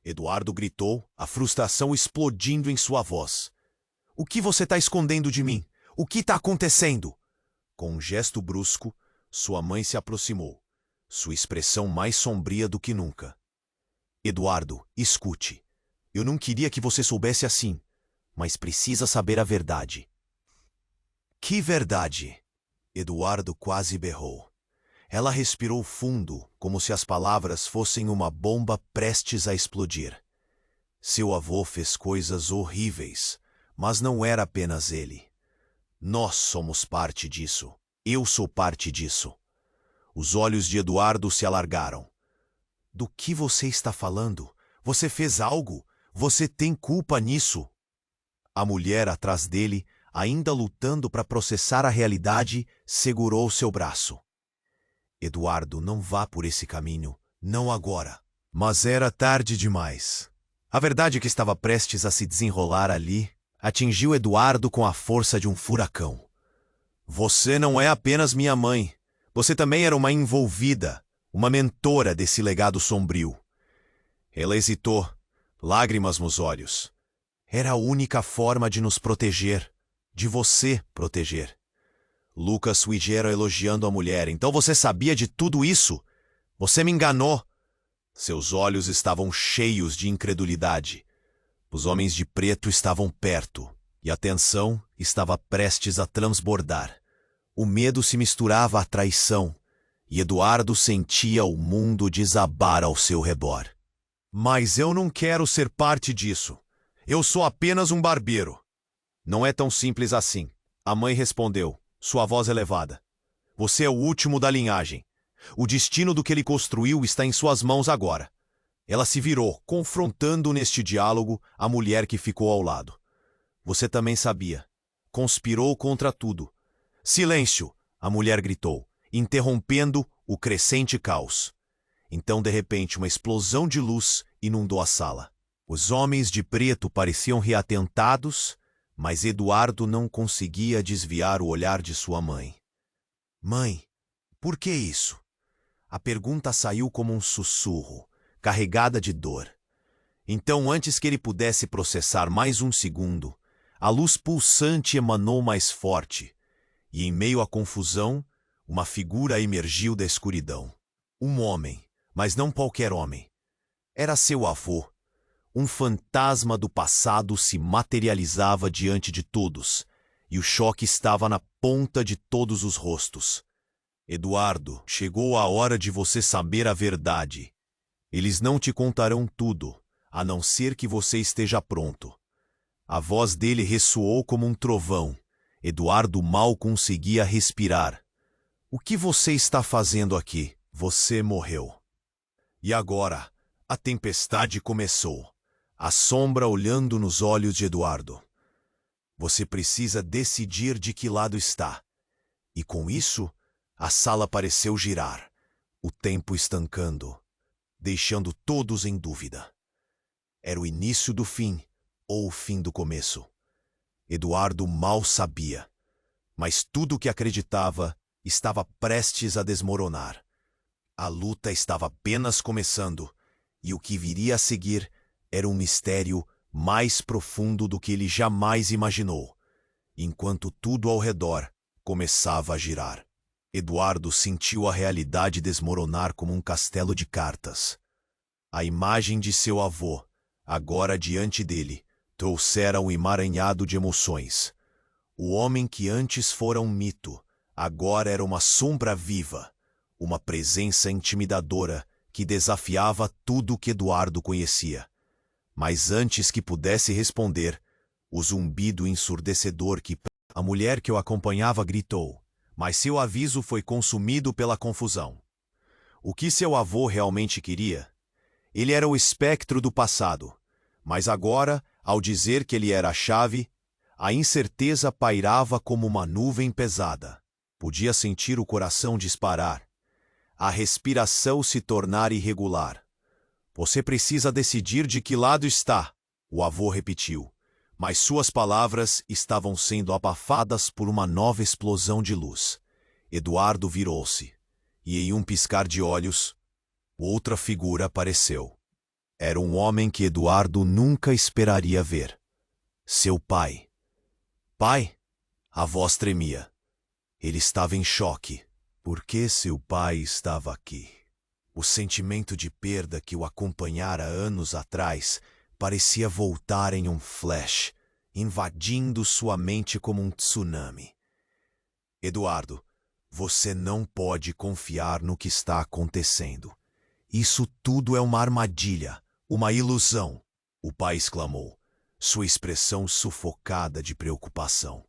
Eduardo gritou, a frustração explodindo em sua voz. O que você está escondendo de mim? O que está acontecendo? Com um gesto brusco, sua mãe se aproximou, sua expressão mais sombria do que nunca. Eduardo, escute. Eu não queria que você soubesse assim, mas precisa saber a verdade. Que verdade? Eduardo quase berrou. Ela respirou fundo, como se as palavras fossem uma bomba prestes a explodir. Seu avô fez coisas horríveis, mas não era apenas ele. Nós somos parte disso. Eu sou parte disso. Os olhos de Eduardo se alargaram. Do que você está falando? Você fez algo? Você tem culpa nisso? A mulher atrás dele, ainda lutando para processar a realidade, segurou seu braço. Eduardo, não vá por esse caminho, não agora. Mas era tarde demais. A verdade que estava prestes a se desenrolar ali atingiu Eduardo com a força de um furacão. Você não é apenas minha mãe. Você também era uma envolvida, uma mentora desse legado sombrio. Ela hesitou, lágrimas nos olhos. Era a única forma de nos proteger, de você proteger. Lucas Suigero elogiando a mulher. Então você sabia de tudo isso? Você me enganou. Seus olhos estavam cheios de incredulidade. Os homens de preto estavam perto, e a tensão estava prestes a transbordar. O medo se misturava à traição, e Eduardo sentia o mundo desabar ao seu redor. Mas eu não quero ser parte disso. Eu sou apenas um barbeiro. Não é tão simples assim. A mãe respondeu, sua voz elevada. Você é o último da linhagem. O destino do que ele construiu está em suas mãos agora. Ela se virou, confrontando neste diálogo a mulher que ficou ao lado. Você também sabia. Conspirou contra tudo. Silêncio! A mulher gritou, interrompendo o crescente caos. Então, de repente, uma explosão de luz inundou a sala. Os homens de preto pareciam reatentados, mas Eduardo não conseguia desviar o olhar de sua mãe. Mãe, por que isso? A pergunta saiu como um sussurro, carregada de dor. Então, antes que ele pudesse processar mais um segundo, a luz pulsante emanou mais forte, e em meio à confusão, uma figura emergiu da escuridão. Um homem, mas não qualquer homem. Era seu avô. Um fantasma do passado se materializava diante de todos, e o choque estava na ponta de todos os rostos. Eduardo, chegou a hora de você saber a verdade. Eles não te contarão tudo, a não ser que você esteja pronto. A voz dele ressoou como um trovão. Eduardo mal conseguia respirar. O que você está fazendo aqui? Você morreu. E agora, a tempestade começou. A sombra olhando nos olhos de Eduardo. Você precisa decidir de que lado está. E com isso, a sala pareceu girar, o tempo estancando, deixando todos em dúvida. Era o início do fim ou o fim do começo. Eduardo mal sabia, mas tudo o que acreditava estava prestes a desmoronar. A luta estava apenas começando, e o que viria a seguir era um mistério mais profundo do que ele jamais imaginou, enquanto tudo ao redor começava a girar. Eduardo sentiu a realidade desmoronar como um castelo de cartas. A imagem de seu avô, agora diante dele, trouxera um emaranhado de emoções. O homem que antes fora um mito, agora era uma sombra viva. uma presença intimidadora que desafiava tudo que Eduardo conhecia. Mas antes que pudesse responder, o zumbido ensurdecedor que a mulher que o acompanhava gritou, mas seu aviso foi consumido pela confusão. O que seu avô realmente queria? Ele era o espectro do passado, mas agora, ao dizer que ele era a chave, a incerteza pairava como uma nuvem pesada. Podia sentir o coração disparar, a respiração se tornar irregular. Você precisa decidir de que lado está, o avô repetiu, mas suas palavras estavam sendo abafadas por uma nova explosão de luz. Eduardo virou-se, e em um piscar de olhos, outra figura apareceu. Era um homem que Eduardo nunca esperaria ver. Seu pai. Pai? A voz tremia. Ele estava em choque. Por que seu pai estava aqui? O sentimento de perda que o acompanhara anos atrás parecia voltar em um flash, invadindo sua mente como um tsunami. Eduardo, você não pode confiar no que está acontecendo. Isso tudo é uma armadilha, uma ilusão, o pai exclamou, sua expressão sufocada de preocupação.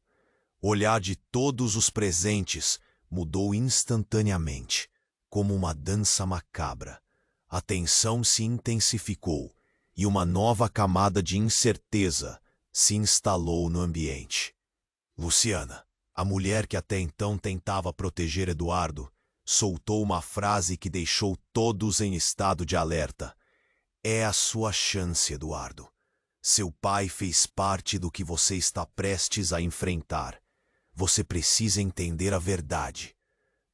O olhar de todos os presentes mudou instantaneamente, como uma dança macabra. A tensão se intensificou e uma nova camada de incerteza se instalou no ambiente. Luciana, a mulher que até então tentava proteger Eduardo, soltou uma frase que deixou todos em estado de alerta. É a sua chance, Eduardo. Seu pai fez parte do que você está prestes a enfrentar. Você precisa entender a verdade.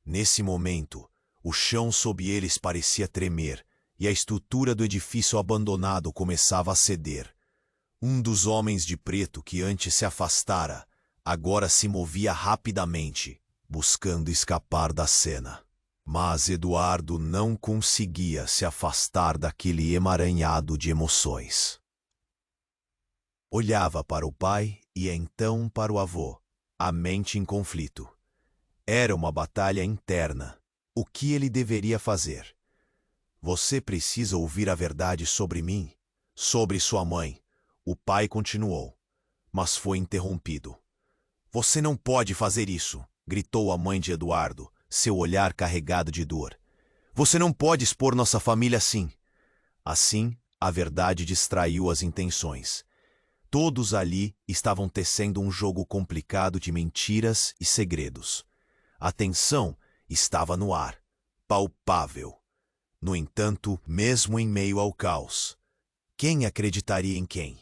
Nesse momento, o chão sob eles parecia tremer e a estrutura do edifício abandonado começava a ceder. Um dos homens de preto que antes se afastara, agora se movia rapidamente, buscando escapar da cena. Mas Eduardo não conseguia se afastar daquele emaranhado de emoções. Olhava para o pai e então para o avô, a mente em conflito. Era uma batalha interna. O que ele deveria fazer? Você precisa ouvir a verdade sobre mim, sobre sua mãe. O pai continuou, mas foi interrompido. Você não pode fazer isso, gritou a mãe de Eduardo, seu olhar carregado de dor. Você não pode expor nossa família assim. Assim, a verdade distraiu as intenções. Todos ali estavam tecendo um jogo complicado de mentiras e segredos. A tensão estava no ar, palpável. No entanto, mesmo em meio ao caos, quem acreditaria em quem?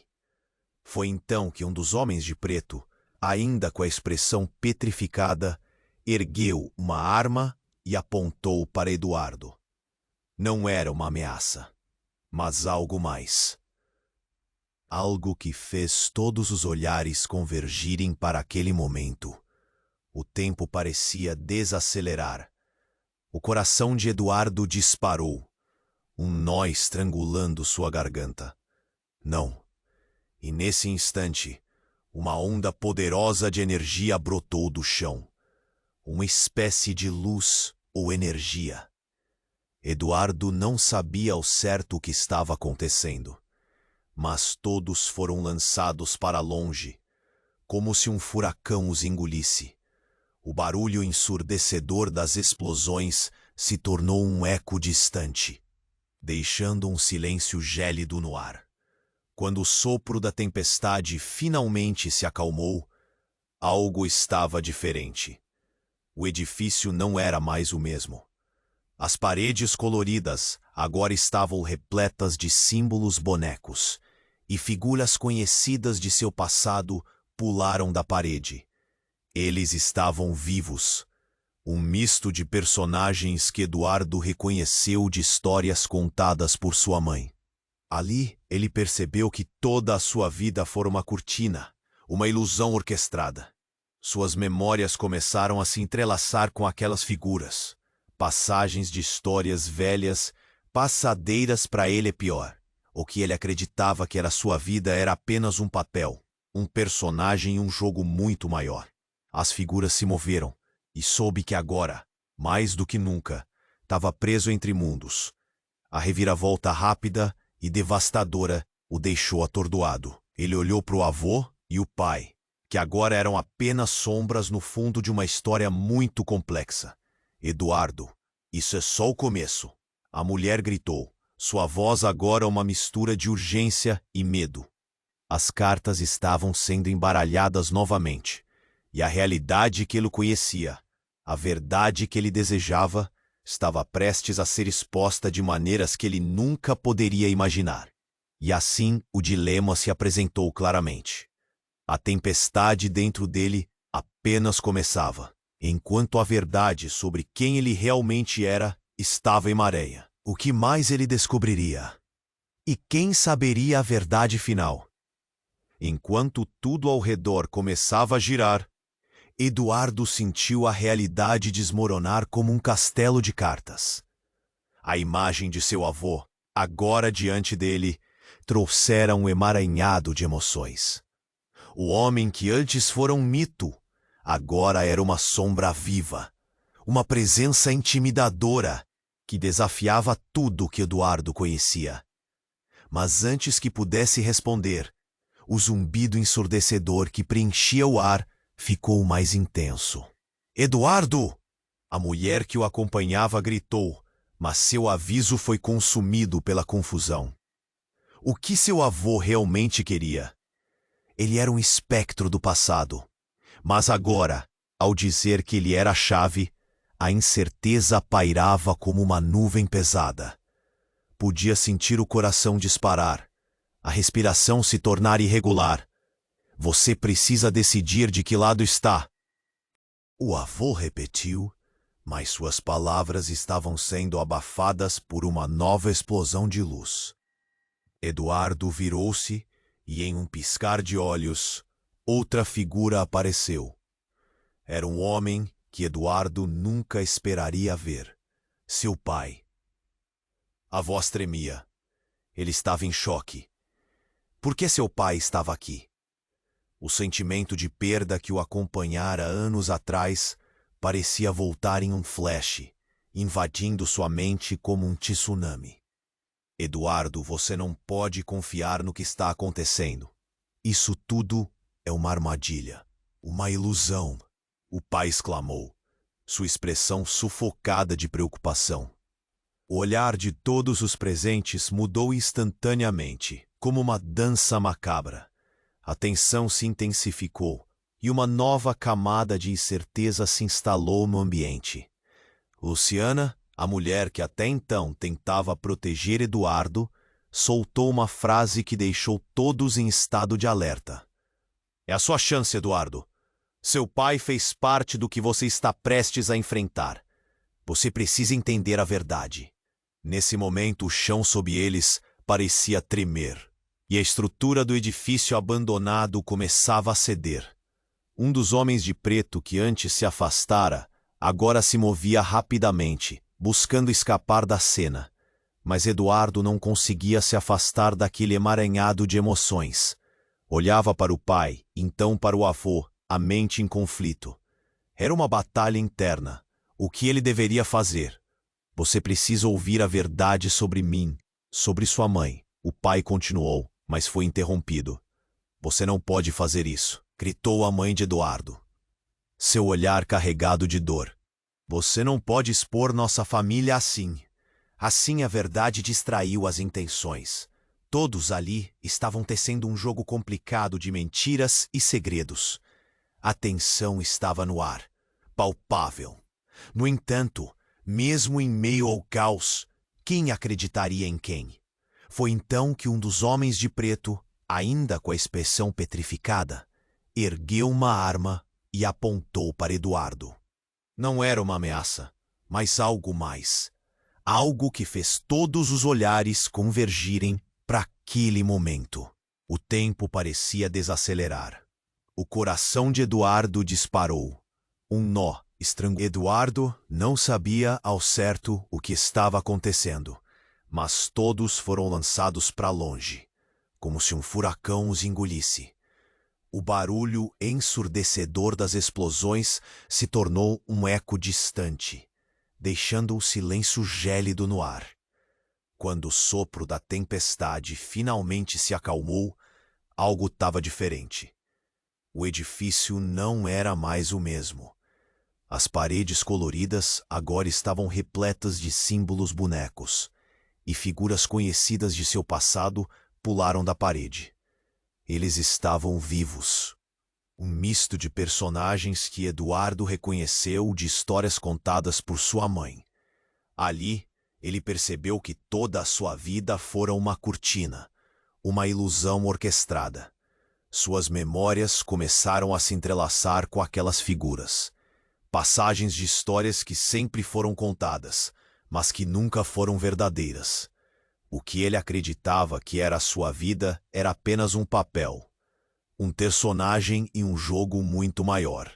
Foi então que um dos homens de preto, ainda com a expressão petrificada, ergueu uma arma e apontou para Eduardo. Não era uma ameaça, mas algo mais. Algo que fez todos os olhares convergirem para aquele momento. O tempo parecia desacelerar. O coração de Eduardo disparou, um nó estrangulando sua garganta. Não. E nesse instante, uma onda poderosa de energia brotou do chão. Uma espécie de luz ou energia. Eduardo não sabia ao certo o que estava acontecendo. Mas todos foram lançados para longe, como se um furacão os engolisse. O barulho ensurdecedor das explosões se tornou um eco distante, deixando um silêncio gélido no ar. Quando o sopro da tempestade finalmente se acalmou, algo estava diferente. O edifício não era mais o mesmo. As paredes coloridas agora estavam repletas de símbolos bonecos, e figuras conhecidas de seu passado pularam da parede. Eles estavam vivos, um misto de personagens que Eduardo reconheceu de histórias contadas por sua mãe. Ali, ele percebeu que toda a sua vida fora uma cortina, uma ilusão orquestrada. Suas memórias começaram a se entrelaçar com aquelas figuras. Passagens de histórias velhas, passadeiras para ele é pior. O que ele acreditava que era sua vida era apenas um papel, um personagem em um jogo muito maior. As figuras se moveram, e soube que agora, mais do que nunca, estava preso entre mundos. A reviravolta rápida e devastadora o deixou atordoado. Ele olhou para o avô e o pai, que agora eram apenas sombras no fundo de uma história muito complexa. Eduardo, isso é só o começo. A mulher gritou, sua voz agora uma mistura de urgência e medo. As cartas estavam sendo embaralhadas novamente, e a realidade que ele conhecia, a verdade que ele desejava, estava prestes a ser exposta de maneiras que ele nunca poderia imaginar. E assim o dilema se apresentou claramente. A tempestade dentro dele apenas começava, enquanto a verdade sobre quem ele realmente era estava em maré. O que mais ele descobriria? E quem saberia a verdade final? Enquanto tudo ao redor começava a girar, Eduardo sentiu a realidade desmoronar como um castelo de cartas. A imagem de seu avô, agora diante dele, trouxera um emaranhado de emoções. O homem que antes fora um mito, agora era uma sombra viva, uma presença intimidadora que desafiava tudo que Eduardo conhecia. Mas antes que pudesse responder, o zumbido ensurdecedor que preenchia o ar ficou mais intenso. Eduardo! A mulher que o acompanhava gritou, mas seu aviso foi consumido pela confusão. O que seu avô realmente queria? Ele era um espectro do passado. Mas agora, ao dizer que ele era a chave, a incerteza pairava como uma nuvem pesada. Podia sentir o coração disparar, a respiração se tornar irregular. Você precisa decidir de que lado está. O avô repetiu, mas suas palavras estavam sendo abafadas por uma nova explosão de luz. Eduardo virou-se e, em um piscar de olhos, outra figura apareceu. Era um homem que Eduardo nunca esperaria ver. Seu pai. A voz tremia. Ele estava em choque. Por que seu pai estava aqui? O sentimento de perda que o acompanhara anos atrás parecia voltar em um flash, invadindo sua mente como um tsunami. Eduardo, você não pode confiar no que está acontecendo. Isso tudo é uma armadilha, uma ilusão. O pai exclamou, sua expressão sufocada de preocupação. O olhar de todos os presentes mudou instantaneamente, como uma dança macabra. A tensão se intensificou e uma nova camada de incerteza se instalou no ambiente. Luciana, a mulher que até então tentava proteger Eduardo, soltou uma frase que deixou todos em estado de alerta. É a sua chance, Eduardo. Seu pai fez parte do que você está prestes a enfrentar. Você precisa entender a verdade. Nesse momento, o chão sob eles parecia tremer, e a estrutura do edifício abandonado começava a ceder. Um dos homens de preto que antes se afastara, agora se movia rapidamente, buscando escapar da cena. Mas Eduardo não conseguia se afastar daquele emaranhado de emoções. Olhava para o pai, então para o avô, a mente em conflito. Era uma batalha interna. O que ele deveria fazer? Você precisa ouvir a verdade sobre mim, sobre sua mãe. O pai continuou, mas foi interrompido. Você não pode fazer isso, gritou a mãe de Eduardo. Seu olhar carregado de dor. Você não pode expor nossa família assim. Assim a verdade distraiu as intenções. Todos ali estavam tecendo um jogo complicado de mentiras e segredos. A tensão estava no ar, palpável. No entanto, mesmo em meio ao caos, quem acreditaria em quem? Foi então que um dos homens de preto, ainda com a expressão petrificada, ergueu uma arma e apontou para Eduardo. Não era uma ameaça, mas algo mais. Algo que fez todos os olhares convergirem para aquele momento. O tempo parecia desacelerar. O coração de Eduardo disparou. Um nó estrangulou. Eduardo não sabia ao certo o que estava acontecendo, mas todos foram lançados para longe, como se um furacão os engolisse. O barulho ensurdecedor das explosões se tornou um eco distante. deixando o silêncio gélido no ar. Quando o sopro da tempestade finalmente se acalmou, algo estava diferente. O edifício não era mais o mesmo. As paredes coloridas agora estavam repletas de símbolos bonecos, e figuras conhecidas de seu passado pularam da parede. Eles estavam vivos. Um misto de personagens que Eduardo reconheceu de histórias contadas por sua mãe. Ali, ele percebeu que toda a sua vida fora uma cortina, uma ilusão orquestrada. Suas memórias começaram a se entrelaçar com aquelas figuras. Passagens de histórias que sempre foram contadas, mas que nunca foram verdadeiras. O que ele acreditava que era a sua vida era apenas um papel, um personagem em um jogo muito maior.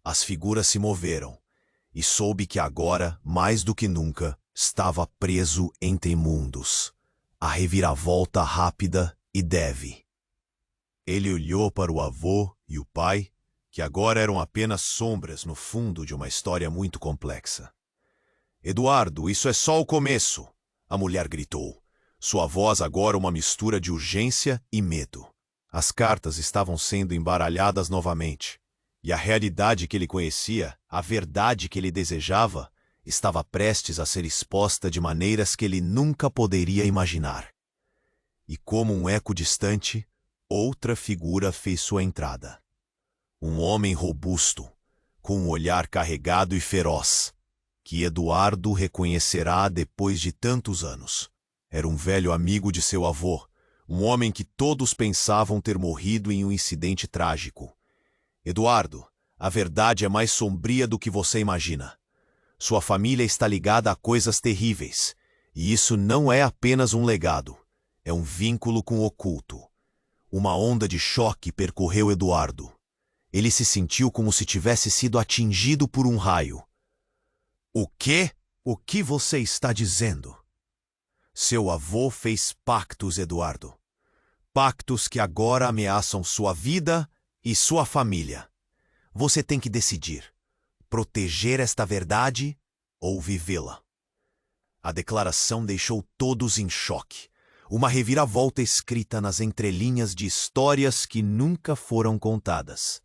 As figuras se moveram, e soube que agora, mais do que nunca, estava preso entre mundos. A reviravolta rápida e deve. Ele olhou para o avô e o pai, que agora eram apenas sombras no fundo de uma história muito complexa. Eduardo, isso é só o começo, a mulher gritou. Sua voz agora uma mistura de urgência e medo. As cartas estavam sendo embaralhadas novamente, e a realidade que ele conhecia, a verdade que ele desejava, estava prestes a ser exposta de maneiras que ele nunca poderia imaginar. E como um eco distante, outra figura fez sua entrada. Um homem robusto, com um olhar carregado e feroz, que Eduardo reconhecerá depois de tantos anos. Era um velho amigo de seu avô, um homem que todos pensavam ter morrido em um incidente trágico. Eduardo, a verdade é mais sombria do que você imagina. Sua família está ligada a coisas terríveis, e isso não é apenas um legado, é um vínculo com o oculto. Uma onda de choque percorreu Eduardo. Ele se sentiu como se tivesse sido atingido por um raio. O quê? O que você está dizendo? Seu avô fez pactos, Eduardo. Pactos que agora ameaçam sua vida e sua família. Você tem que decidir: proteger esta verdade ou vivê-la. A declaração deixou todos em choque. Uma reviravolta escrita nas entrelinhas de histórias que nunca foram contadas.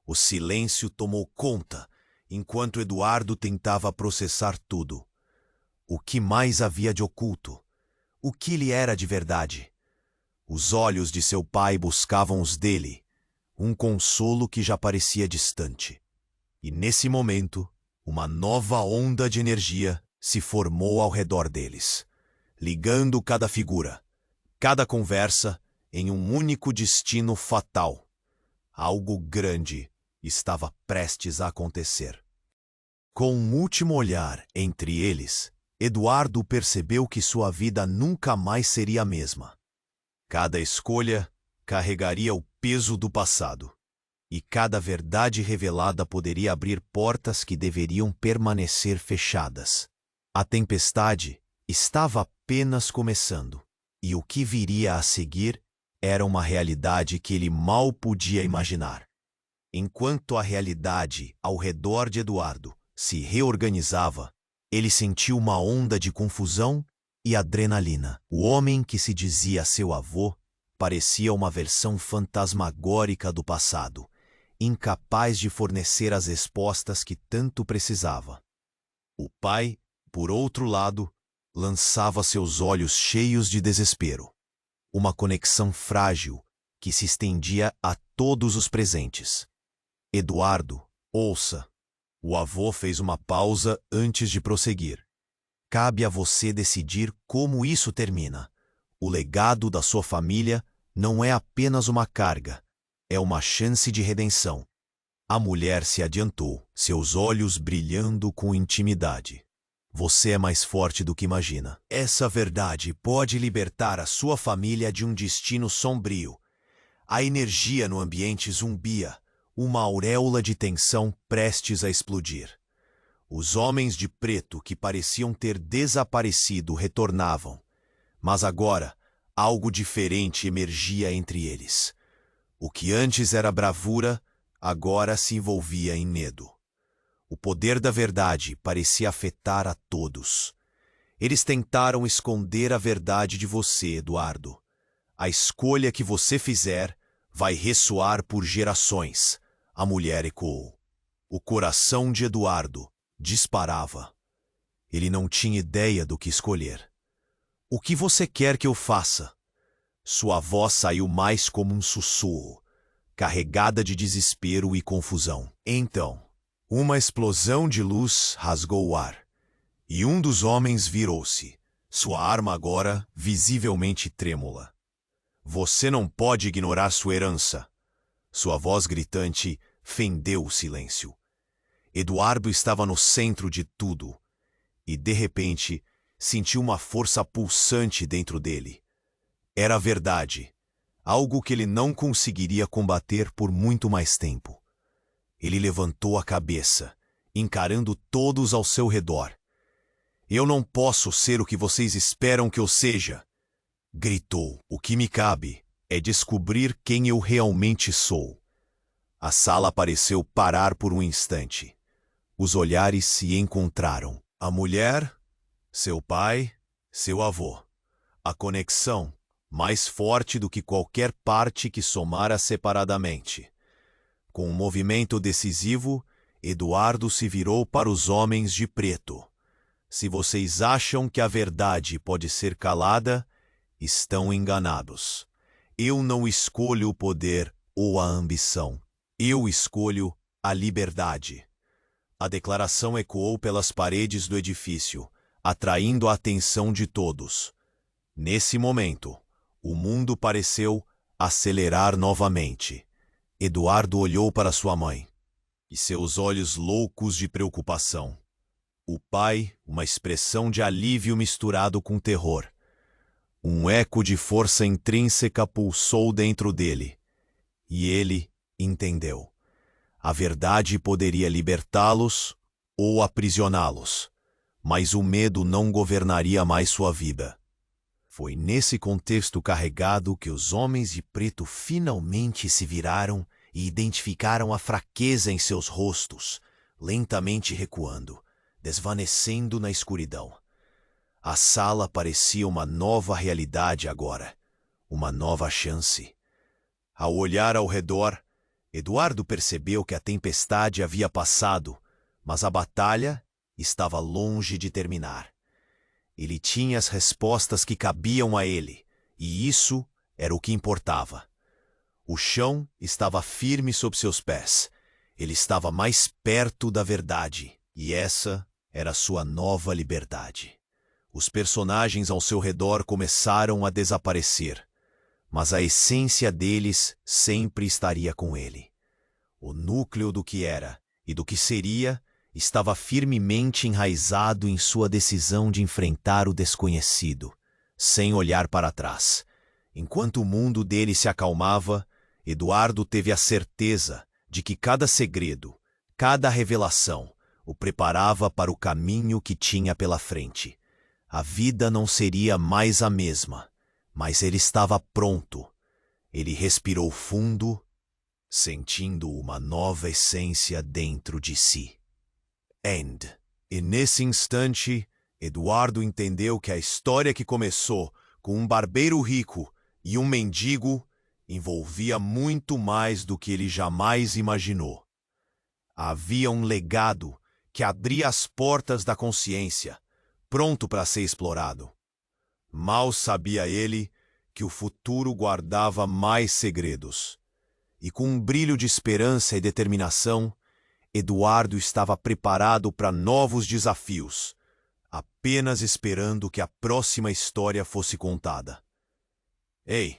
O silêncio tomou conta, enquanto Eduardo tentava processar tudo. O que mais havia de oculto? O que lhe era de verdade? Os olhos de seu pai buscavam os dele, um consolo que já parecia distante. E nesse momento, uma nova onda de energia se formou ao redor deles, ligando cada figura, cada conversa em um único destino fatal. Algo grande estava prestes a acontecer. Com um último olhar entre eles, Eduardo percebeu que sua vida nunca mais seria a mesma. Cada escolha carregaria o peso do passado, e cada verdade revelada poderia abrir portas que deveriam permanecer fechadas. A tempestade estava apenas começando, e o que viria a seguir era uma realidade que ele mal podia imaginar. Enquanto a realidade ao redor de Eduardo se reorganizava, ele sentiu uma onda de confusão e adrenalina. O homem que se dizia seu avô parecia uma versão fantasmagórica do passado, incapaz de fornecer as respostas que tanto precisava. O pai, por outro lado, lançava seus olhos cheios de desespero. Uma conexão frágil que se estendia a todos os presentes. Eduardo, ouça. O avô fez uma pausa antes de prosseguir. Cabe a você decidir como isso termina. O legado da sua família não é apenas uma carga, é uma chance de redenção. A mulher se adiantou, seus olhos brilhando com intimidade. Você é mais forte do que imagina. Essa verdade pode libertar a sua família de um destino sombrio. A energia no ambiente zumbia, uma auréola de tensão prestes a explodir. Os homens de preto que pareciam ter desaparecido retornavam, mas agora algo diferente emergia entre eles. O que antes era bravura, agora se envolvia em medo. O poder da verdade parecia afetar a todos. Eles tentaram esconder a verdade de você, Eduardo. A escolha que você fizer vai ressoar por gerações, a mulher ecoou. O coração de Eduardo disparava. Ele não tinha ideia do que escolher. O que você quer que eu faça? Sua voz saiu mais como um sussurro, carregada de desespero e confusão. Então, uma explosão de luz rasgou o ar, e um dos homens virou-se, sua arma agora visivelmente trêmula. Você não pode ignorar sua herança. Sua voz gritante fendeu o silêncio. Eduardo estava no centro de tudo, e de repente sentiu uma força pulsante dentro dele. Era a verdade, algo que ele não conseguiria combater por muito mais tempo. Ele levantou a cabeça, encarando todos ao seu redor. Eu não posso ser o que vocês esperam que eu seja, gritou. O que me cabe é descobrir quem eu realmente sou. A sala pareceu parar por um instante. Os olhares se encontraram. A mulher, seu pai, seu avô. A conexão, mais forte do que qualquer parte que somara separadamente. Com um movimento decisivo, Eduardo se virou para os homens de preto. Se vocês acham que a verdade pode ser calada, estão enganados. Eu não escolho o poder ou a ambição. Eu escolho a liberdade. A declaração ecoou pelas paredes do edifício, atraindo a atenção de todos. Nesse momento, o mundo pareceu acelerar novamente. Eduardo olhou para sua mãe, e seus olhos loucos de preocupação. O pai, uma expressão de alívio misturado com terror. Um eco de força intrínseca pulsou dentro dele, e ele entendeu. A verdade poderia libertá-los ou aprisioná-los, mas o medo não governaria mais sua vida. Foi nesse contexto carregado que os homens de preto finalmente se viraram e identificaram a fraqueza em seus rostos, lentamente recuando, desvanecendo na escuridão. A sala parecia uma nova realidade agora, uma nova chance. Ao olhar ao redor, Eduardo percebeu que a tempestade havia passado, mas a batalha estava longe de terminar. Ele tinha as respostas que cabiam a ele, e isso era o que importava. O chão estava firme sob seus pés. Ele estava mais perto da verdade, e essa era sua nova liberdade. Os personagens ao seu redor começaram a desaparecer, mas a essência deles sempre estaria com ele. O núcleo do que era e do que seria estava firmemente enraizado em sua decisão de enfrentar o desconhecido, sem olhar para trás. Enquanto o mundo dele se acalmava, Eduardo teve a certeza de que cada segredo, cada revelação, o preparava para o caminho que tinha pela frente. A vida não seria mais a mesma, mas ele estava pronto. Ele respirou fundo, sentindo uma nova essência dentro de si. End. E nesse instante, Eduardo entendeu que a história que começou com um barbeiro rico e um mendigo envolvia muito mais do que ele jamais imaginou. Havia um legado que abria as portas da consciência, pronto para ser explorado. Mal sabia ele que o futuro guardava mais segredos. E com um brilho de esperança e determinação, Eduardo estava preparado para novos desafios, apenas esperando que a próxima história fosse contada. Ei,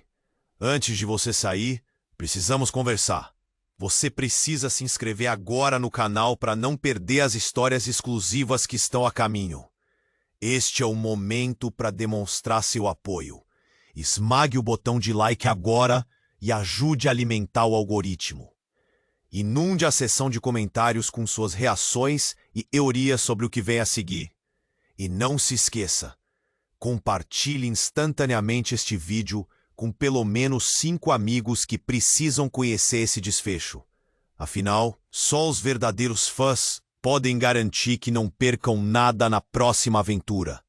antes de você sair, precisamos conversar. Você precisa se inscrever agora no canal para não perder as histórias exclusivas que estão a caminho. Este é o momento para demonstrar seu apoio. Esmague o botão de like agora e ajude a alimentar o algoritmo. Inunde a seção de comentários com suas reações e teorias sobre o que vem a seguir. E não se esqueça, compartilhe instantaneamente este vídeo com pelo menos 5 amigos que precisam conhecer esse desfecho. Afinal, só os verdadeiros fãs podem garantir que não percam nada na próxima aventura.